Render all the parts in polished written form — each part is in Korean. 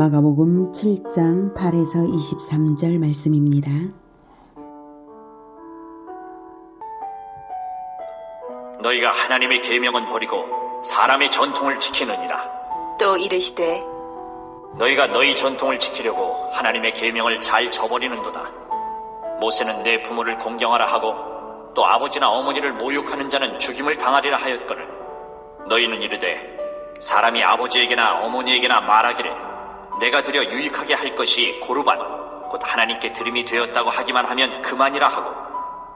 마가복음 7장 8에서 23절 말씀입니다. 너희가 하나님의 계명은 버리고 사람의 전통을 지키느니라. 또 이르시되 너희가 너희 전통을 지키려고 하나님의 계명을 잘 저버리는도다. 모세는 내 부모를 공경하라 하고 또 아버지나 어머니를 모욕하는 자는 죽임을 당하리라 하였거늘 너희는 이르되 사람이 아버지에게나 어머니에게나 말하기를 내가 드려 유익하게 할 것이 고르반 곧 하나님께 드림이 되었다고 하기만 하면 그만이라 하고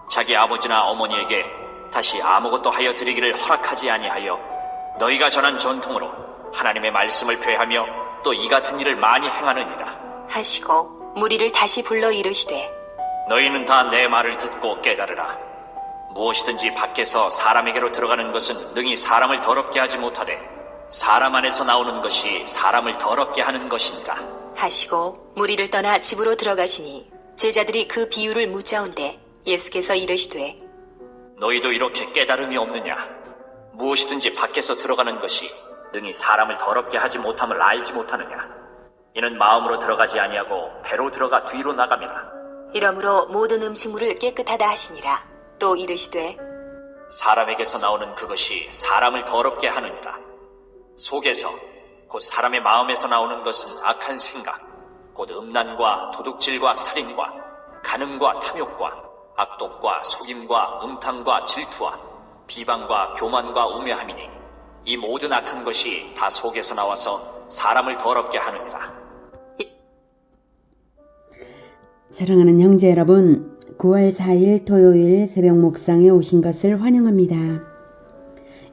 자기 아버지나 어머니에게 다시 아무것도 하여 드리기를 허락하지 아니하여 너희가 전한 전통으로 하나님의 말씀을 폐하며 또 이 같은 일을 많이 행하느니라 하시고 무리를 다시 불러 이르시되 너희는 다 내 말을 듣고 깨달으라. 무엇이든지 밖에서 사람에게로 들어가는 것은 능히 사람을 더럽게 하지 못하되 사람 안에서 나오는 것이 사람을 더럽게 하는 것이니라 하시고 무리를 떠나 집으로 들어가시니 제자들이 그 비유를 묻자온대 예수께서 이르시되 너희도 이렇게 깨달음이 없느냐? 무엇이든지 밖에서 들어가는 것이 능히 사람을 더럽게 하지 못함을 알지 못하느냐? 이는 마음으로 들어가지 아니하고 배로 들어가 뒤로 나감이라. 이러므로 모든 음식물을 깨끗하다 하시니라. 또 이르시되 사람에게서 나오는 그것이 사람을 더럽게 하느니라. 속에서 곧 사람의 마음에서 나오는 것은 악한 생각, 곧 음란과 도둑질과 살인과 간음과 탐욕과 악독과 속임과 음탕과 질투와 비방과 교만과 우매함이니 이 모든 악한 것이 다 속에서 나와서 사람을 더럽게 하느니라. 사랑하는 형제 여러분, 9월 4일 토요일 새벽 묵상에 오신 것을 환영합니다.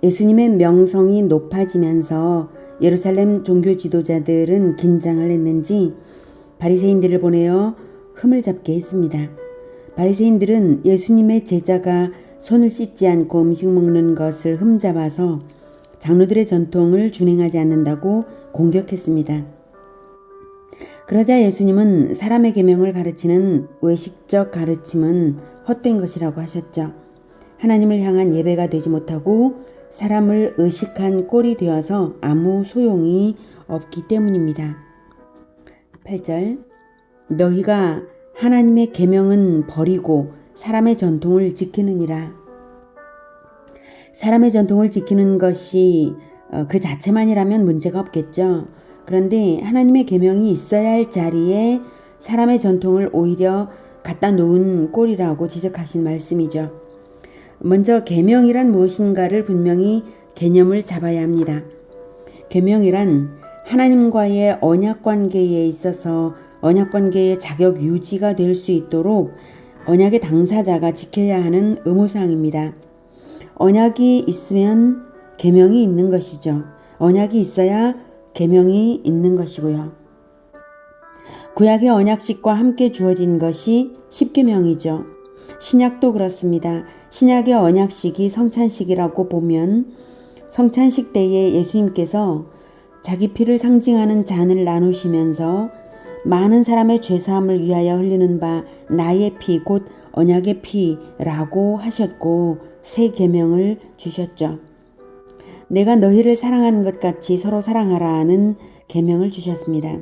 예수님의 명성이 높아지면서 예루살렘 종교 지도자들은 긴장을 했는지 바리새인들을 보내어 흠을 잡게 했습니다. 바리새인들은 예수님의 제자가 손을 씻지 않고 음식 먹는 것을 흠잡아서 장로들의 전통을 준행하지 않는다고 공격했습니다. 그러자 예수님은 사람의 계명을 가르치는 외식적 가르침은 헛된 것이라고 하셨죠. 하나님을 향한 예배가 되지 못하고 사람을 의식한 꼴이 되어서 아무 소용이 없기 때문입니다. 8절 너희가 하나님의 계명은 버리고 사람의 전통을 지키느니라. 사람의 전통을 지키는 것이 그 자체만이라면 문제가 없겠죠. 그런데 하나님의 계명이 있어야 할 자리에 사람의 전통을 오히려 갖다 놓은 꼴이라고 지적하신 말씀이죠. 먼저 계명이란 무엇인가를 분명히 개념을 잡아야 합니다. 계명이란 하나님과의 언약 관계에 있어서 언약 관계의 자격 유지가 될 수 있도록 언약의 당사자가 지켜야 하는 의무사항입니다. 언약이 있으면 계명이 있는 것이죠. 언약이 있어야 계명이 있는 것이고요. 구약의 언약식과 함께 주어진 것이 십계명이죠. 신약도 그렇습니다. 신약의 언약식이 성찬식이라고 보면 성찬식 때에 예수님께서 자기 피를 상징하는 잔을 나누시면서 많은 사람의 죄사함을 위하여 흘리는 바 나의 피 곧 언약의 피라고 하셨고 새 계명을 주셨죠. 내가 너희를 사랑하는 것 같이 서로 사랑하라는 계명을 주셨습니다.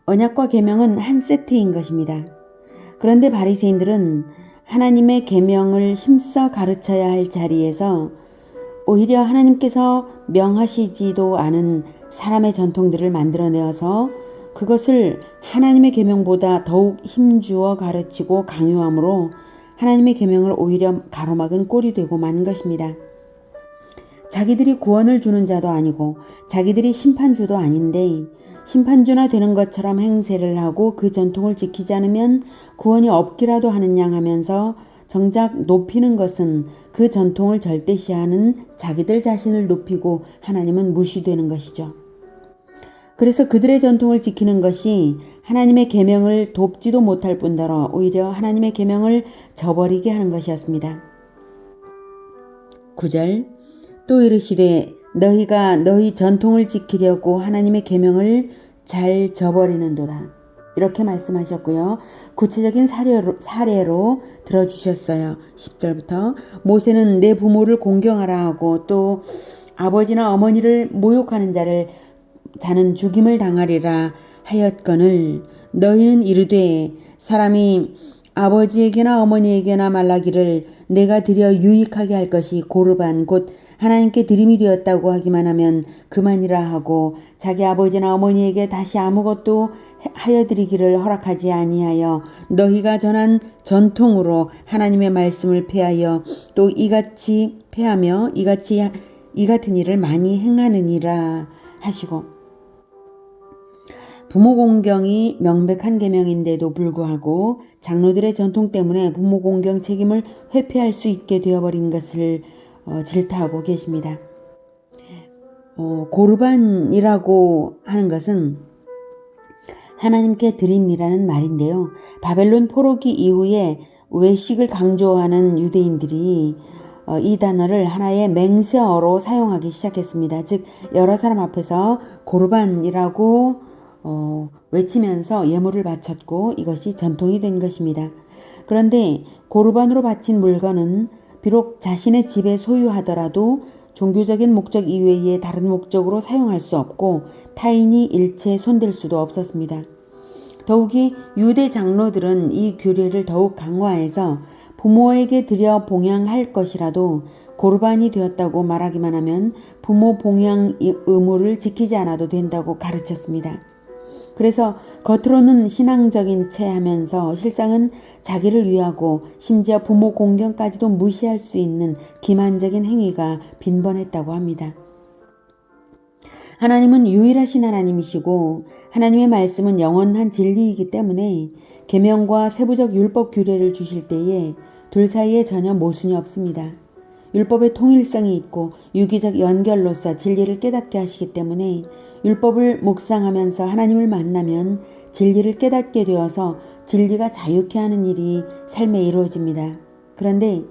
언약과 계명은 한 세트인 것입니다. 그런데 바리새인들은 하나님의 계명을 힘써 가르쳐야 할 자리에서 오히려 하나님께서 명하시지도 않은 사람의 전통들을 만들어내어서 그것을 하나님의 계명보다 더욱 힘주어 가르치고 강요함으로 하나님의 계명을 오히려 가로막은 꼴이 되고 만 것입니다. 자기들이 구원을 주는 자도 아니고 자기들이 심판주도 아닌데 심판주나 되는 것처럼 행세를 하고 그 전통을 지키지 않으면 구원이 없기라도 하는 양 하면서 정작 높이는 것은 그 전통을 절대시하는 자기들 자신을 높이고 하나님은 무시되는 것이죠. 그래서 그들의 전통을 지키는 것이 하나님의 계명을 돕지도 못할 뿐더러 오히려 하나님의 계명을 저버리게 하는 것이었습니다. 9절 또 이르시되 너희가 너희 전통을 지키려고 하나님의 계명을 잘 저버리는도다. 이렇게 말씀하셨고요. 구체적인 사례로 들어주셨어요. 10절부터 모세는 내 부모를 공경하라 하고 또 아버지나 어머니를 모욕하는 자를 자는 죽임을 당하리라 하였거늘 너희는 이르되 사람이 아버지에게나 어머니에게나 말라기를 내가 드려 유익하게 할 것이 고르반 곧 하나님께 드림이 되었다고 하기만 하면 그만이라 하고 자기 아버지나 어머니에게 다시 아무것도 하여 드리기를 허락하지 아니하여 너희가 전한 전통으로 하나님의 말씀을 폐하여 또 이같이 폐하며 이 같은 일을 많이 행하느니라 하시고, 부모 공경이 명백한 계명인데도 불구하고 장로들의 전통 때문에 부모 공경 책임을 회피할 수 있게 되어버린 것을 질타하고 계십니다. 고르반이라고 하는 것은 하나님께 드림이라는 말인데요. 바벨론 포로기 이후에 외식을 강조하는 유대인들이 이 단어를 하나의 맹세어로 사용하기 시작했습니다. 즉 여러 사람 앞에서 고르반이라고 외치면서 예물을 바쳤고 이것이 전통이 된 것입니다. 그런데 고르반으로 바친 물건은 비록 자신의 집에 소유하더라도 종교적인 목적 이외에 다른 목적으로 사용할 수 없고 타인이 일체 손댈 수도 없었습니다. 더욱이 유대 장로들은 이 규례를 더욱 강화해서 부모에게 드려 봉양할 것이라도 고르반이 되었다고 말하기만 하면 부모 봉양 의무를 지키지 않아도 된다고 가르쳤습니다. 그래서 겉으로는 신앙적인 채 하면서 실상은 자기를 위하고 심지어 부모 공경까지도 무시할 수 있는 기만적인 행위가 빈번했다고 합니다. 하나님은 유일하신 하나님이시고 하나님의 말씀은 영원한 진리이기 때문에 계명과 세부적 율법 규례를 주실 때에 둘 사이에 전혀 모순이 없습니다. 율법의 통일성이 있고 유기적 연결로서 진리를 깨닫게 하시기 때문에 율법을 묵상하면서 하나님을 만나면 진리를 깨닫게 되어서 진리가 자유케 하는 일이 삶에 이루어집니다. 그런데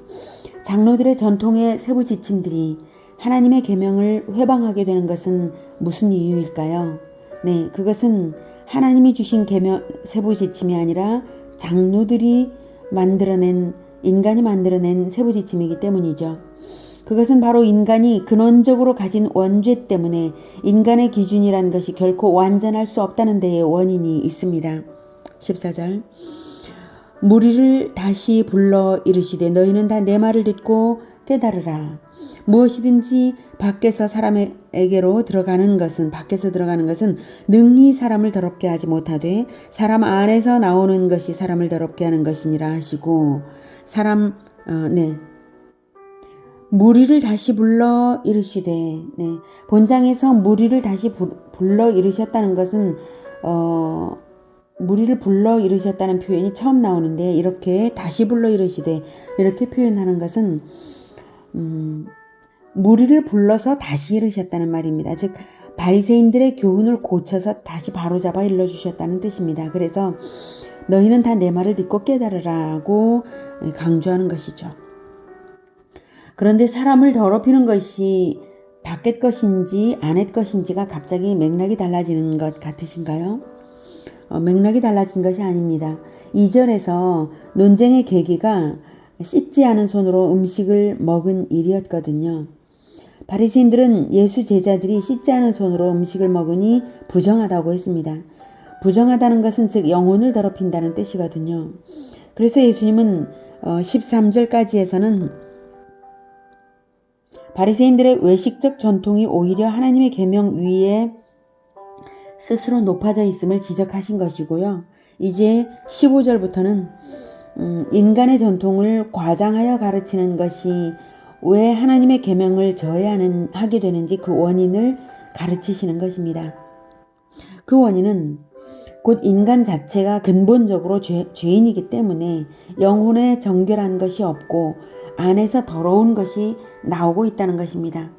장로들의 전통의 세부 지침들이 하나님의 계명을 회방하게 되는 것은 무슨 이유일까요? 네, 그것은 하나님이 주신 계명 세부 지침이 아니라 장로들이 인간이 만들어낸 세부 지침이기 때문이죠. 그것은 바로 인간이 근원적으로 가진 원죄 때문에 인간의 기준이란 것이 결코 완전할 수 없다는 데에 원인이 있습니다. 14절 무리를 다시 불러 이르시되 너희는 다 내 말을 듣고 깨달으라. 무엇이든지 밖에서 들어가는 것은 능히 사람을 더럽게 하지 못하되 사람 안에서 나오는 것이 사람을 더럽게 하는 것이니라 하시고 무리를 다시 불러 이르시되 본장에서 무리를 다시 불러 이르셨다는 것은 무리를 불러 이르셨다는 표현이 처음 나오는데 이렇게 다시 불러 이르시되 이렇게 표현하는 것은 무리를 불러서 다시 이르셨다는 말입니다. 즉 바리새인들의 교훈을 고쳐서 다시 바로잡아 일러주셨다는 뜻입니다. 그래서 너희는 다 내 말을 듣고 깨달으라고 강조하는 것이죠. 그런데 사람을 더럽히는 것이 밖의 것인지 안의 것인지가 갑자기 맥락이 달라지는 것 같으신가요? 맥락이 달라진 것이 아닙니다. 2절에서 논쟁의 계기가 씻지 않은 손으로 음식을 먹은 일이었거든요. 바리새인들은 예수 제자들이 씻지 않은 손으로 음식을 먹으니 부정하다고 했습니다. 부정하다는 것은 즉 영혼을 더럽힌다는 뜻이거든요. 그래서 예수님은 13절까지에서는 바리새인들의 외식적 전통이 오히려 하나님의 계명 위에 스스로 높아져 있음을 지적하신 것이고요. 이제 15절부터는 인간의 전통을 과장하여 가르치는 것이 왜 하나님의 계명을 저해하게 되는지 그 원인을 가르치시는 것입니다. 그 원인은 곧 인간 자체가 근본적으로 죄인이기 때문에 영혼에 정결한 것이 없고 안에서 더러운 것이 나오고 있다는 것입니다.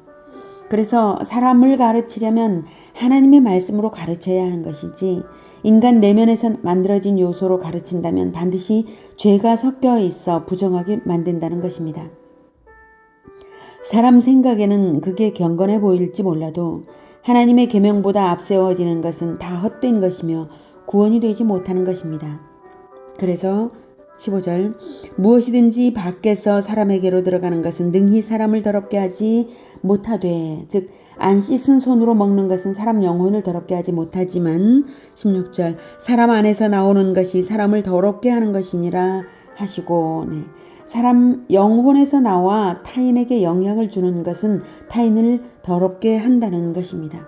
그래서 사람을 가르치려면 하나님의 말씀으로 가르쳐야 하는 것이지 인간 내면에서 만들어진 요소로 가르친다면 반드시 죄가 섞여 있어 부정하게 만든다는 것입니다. 사람 생각에는 그게 경건해 보일지 몰라도 하나님의 계명보다 앞세워지는 것은 다 헛된 것이며 구원이 되지 못하는 것입니다. 그래서 15절 무엇이든지 밖에서 사람에게로 들어가는 것은 능히 사람을 더럽게 하지 못하되 즉 안 씻은 손으로 먹는 것은 사람 영혼을 더럽게 하지 못하지만 16절 사람 안에서 나오는 것이 사람을 더럽게 하는 것이니라 하시고 사람 영혼에서 나와 타인에게 영향을 주는 것은 타인을 더럽게 한다는 것입니다.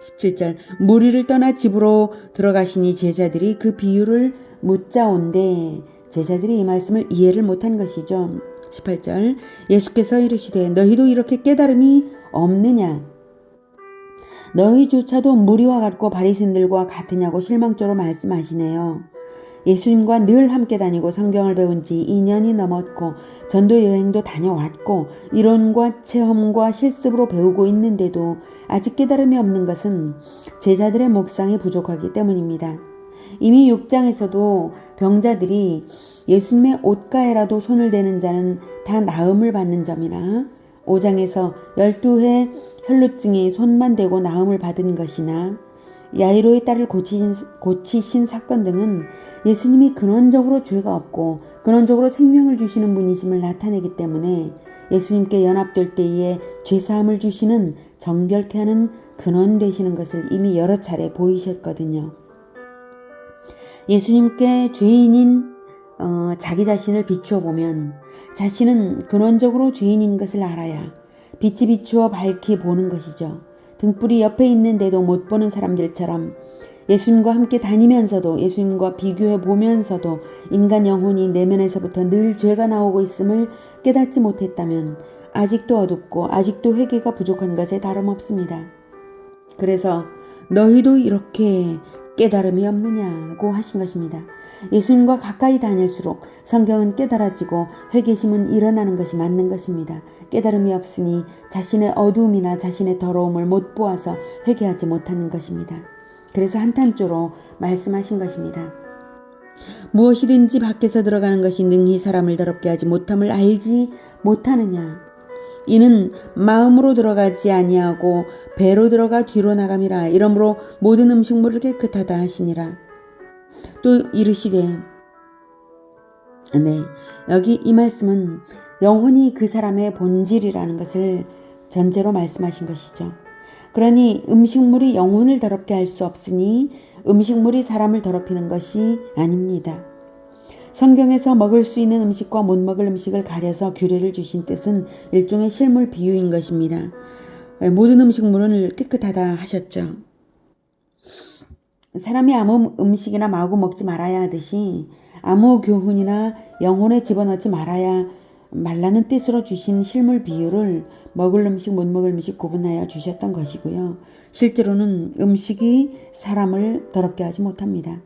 17절 무리를 떠나 집으로 들어가시니 제자들이 그 비유를 묻자온데 제자들이 이 말씀을 이해를 못한 것이죠. 18절 예수께서 이르시되 너희도 이렇게 깨달음이 없느냐 너희조차도 무리와 같고 바리새인들과 같으냐고 실망조로 말씀하시네요. 예수님과 늘 함께 다니고 성경을 배운 지 2년이 넘었고 전도 여행도 다녀왔고 이론과 체험과 실습으로 배우고 있는데도 아직 깨달음이 없는 것은 제자들의 묵상이 부족하기 때문입니다. 이미 6장에서도 병자들이 예수님의 옷가에라도 손을 대는 자는 다 나음을 받는 점이나 5장에서 12해 혈루증이 손만 대고 나음을 받은 것이나 야이로의 딸을 고치신 사건 등은 예수님이 근원적으로 죄가 없고 근원적으로 생명을 주시는 분이심을 나타내기 때문에 예수님께 연합될 때에 죄사함을 주시는 정결케 하는 근원 되시는 것을 이미 여러 차례 보이셨거든요. 예수님께 죄인인 자기 자신을 비추어 보면 자신은 근원적으로 죄인인 것을 알아야 빛이 비추어 밝히 보는 것이죠. 등불이 옆에 있는데도 못 보는 사람들처럼 예수님과 함께 다니면서도 예수님과 비교해 보면서도 인간 영혼이 내면에서부터 늘 죄가 나오고 있음을 깨닫지 못했다면 아직도 어둡고 아직도 회개가 부족한 것에 다름없습니다. 그래서 너희도 이렇게 깨달음이 없느냐고 하신 것입니다. 예수님과 가까이 다닐수록 성경은 깨달아지고 회개심은 일어나는 것이 맞는 것입니다. 깨달음이 없으니 자신의 어두움이나 자신의 더러움을 못 보아서 회개하지 못하는 것입니다. 그래서 한탄조로 말씀하신 것입니다. 무엇이든지 밖에서 들어가는 것이 능히 사람을 더럽게 하지 못함을 알지 못하느냐. 이는 마음으로 들어가지 아니하고 배로 들어가 뒤로 나감이라. 이러므로 모든 음식물을 깨끗하다 하시니라. 또 이르시되 여기 이 말씀은 영혼이 그 사람의 본질이라는 것을 전제로 말씀하신 것이죠. 그러니 음식물이 영혼을 더럽게 할 수 없으니 음식물이 사람을 더럽히는 것이 아닙니다. 성경에서 먹을 수 있는 음식과 못 먹을 음식을 가려서 규례를 주신 뜻은 일종의 실물 비유인 것입니다. 모든 음식물은 깨끗하다 하셨죠. 사람이 아무 음식이나 마구 먹지 말아야 하듯이 아무 교훈이나 영혼에 집어넣지 말라는 뜻으로 주신 실물 비유를 먹을 음식 못 먹을 음식 구분하여 주셨던 것이고요. 실제로는 음식이 사람을 더럽게 하지 못합니다.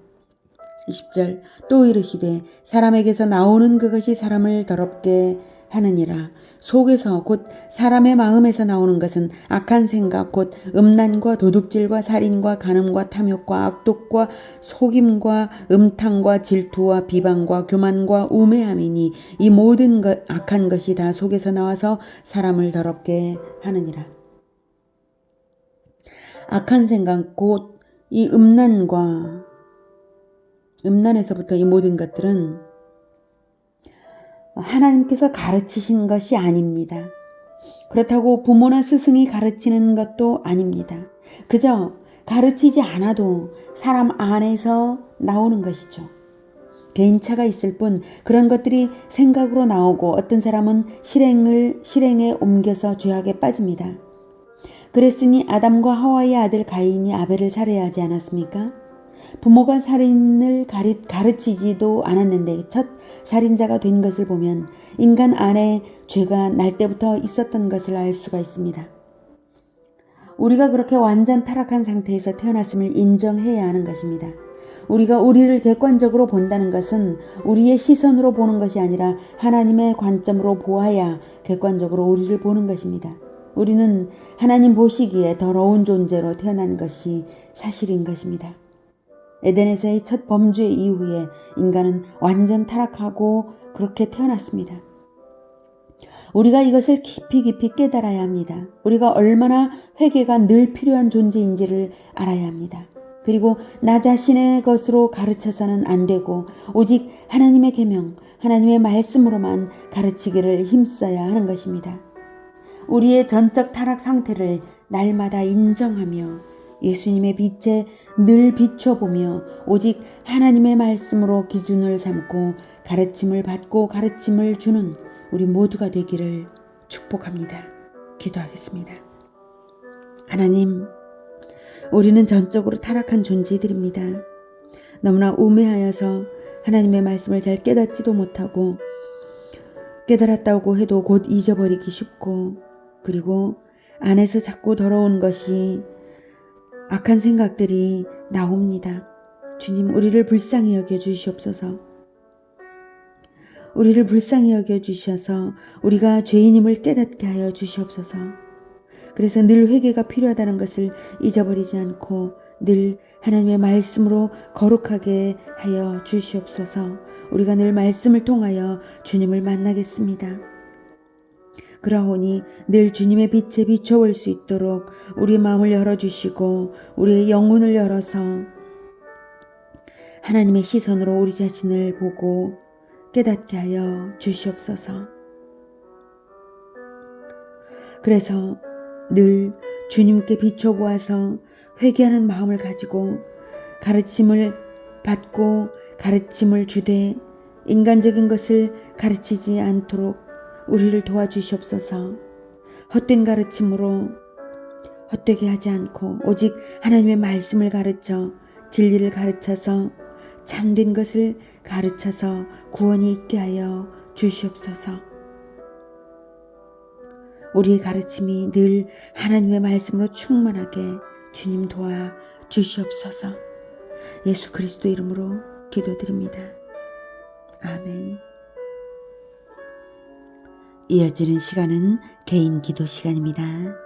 20절 또 이르시되 사람에게서 나오는 그것이 사람을 더럽게 하느니라. 속에서 곧 사람의 마음에서 나오는 것은 악한 생각 곧 음란과 도둑질과 살인과 간음과 탐욕과 악독과 속임과 음탕과 질투와 비방과 교만과 우매함이니 이 모든 악한 것이 다 속에서 나와서 사람을 더럽게 하느니라. 악한 생각 곧 이 음란에서부터 이 모든 것들은 하나님께서 가르치신 것이 아닙니다. 그렇다고 부모나 스승이 가르치는 것도 아닙니다. 그저 가르치지 않아도 사람 안에서 나오는 것이죠. 개인차가 있을 뿐 그런 것들이 생각으로 나오고 어떤 사람은 실행에 옮겨서 죄악에 빠집니다. 그랬으니 아담과 하와의 아들 가인이 아벨을 살해야 하지 않았습니까? 부모가 살인을 가르치지도 않았는데 첫 살인자가 된 것을 보면 인간 안에 죄가 날 때부터 있었던 것을 알 수가 있습니다. 우리가 그렇게 완전 타락한 상태에서 태어났음을 인정해야 하는 것입니다. 우리가 우리를 객관적으로 본다는 것은 우리의 시선으로 보는 것이 아니라 하나님의 관점으로 보아야 객관적으로 우리를 보는 것입니다. 우리는 하나님 보시기에 더러운 존재로 태어난 것이 사실인 것입니다. 에덴에서의 첫 범죄 이후에 인간은 완전 타락하고 그렇게 태어났습니다. 우리가 이것을 깊이 깨달아야 합니다. 우리가 얼마나 회개가 늘 필요한 존재인지를 알아야 합니다. 그리고 나 자신의 것으로 가르쳐서는 안 되고 오직 하나님의 계명, 하나님의 말씀으로만 가르치기를 힘써야 하는 것입니다. 우리의 전적 타락 상태를 날마다 인정하며 예수님의 빛에 늘 비춰보며 오직 하나님의 말씀으로 기준을 삼고 가르침을 받고 가르침을 주는 우리 모두가 되기를 축복합니다. 기도하겠습니다. 하나님, 우리는 전적으로 타락한 존재들입니다. 너무나 우매하여서 하나님의 말씀을 잘 깨닫지도 못하고 깨달았다고 해도 곧 잊어버리기 쉽고 그리고 안에서 자꾸 더러운 것이 악한 생각들이 나옵니다. 주님, 우리를 불쌍히 여겨 주시옵소서. 우리를 불쌍히 여겨 주셔서 우리가 죄인임을 깨닫게 하여 주시옵소서. 그래서 늘 회개가 필요하다는 것을 잊어버리지 않고 늘 하나님의 말씀으로 거룩하게 하여 주시옵소서. 우리가 늘 말씀을 통하여 주님을 만나겠습니다. 그러하오니 늘 주님의 빛에 비춰볼 수 있도록 우리의 마음을 열어주시고 우리의 영혼을 열어서 하나님의 시선으로 우리 자신을 보고 깨닫게 하여 주시옵소서. 그래서 늘 주님께 비춰보아서 회개하는 마음을 가지고 가르침을 받고 가르침을 주되 인간적인 것을 가르치지 않도록 우리를 도와주시옵소서. 헛된 가르침으로 헛되게 하지 않고 오직 하나님의 말씀을 가르쳐 진리를 가르쳐서 참된 것을 가르쳐서 구원이 있게 하여 주시옵소서. 우리의 가르침이 늘 하나님의 말씀으로 충만하게 주님 도와 주시옵소서. 예수 그리스도 이름으로 기도드립니다. 아멘. 이어지는 시간은 개인 기도 시간입니다.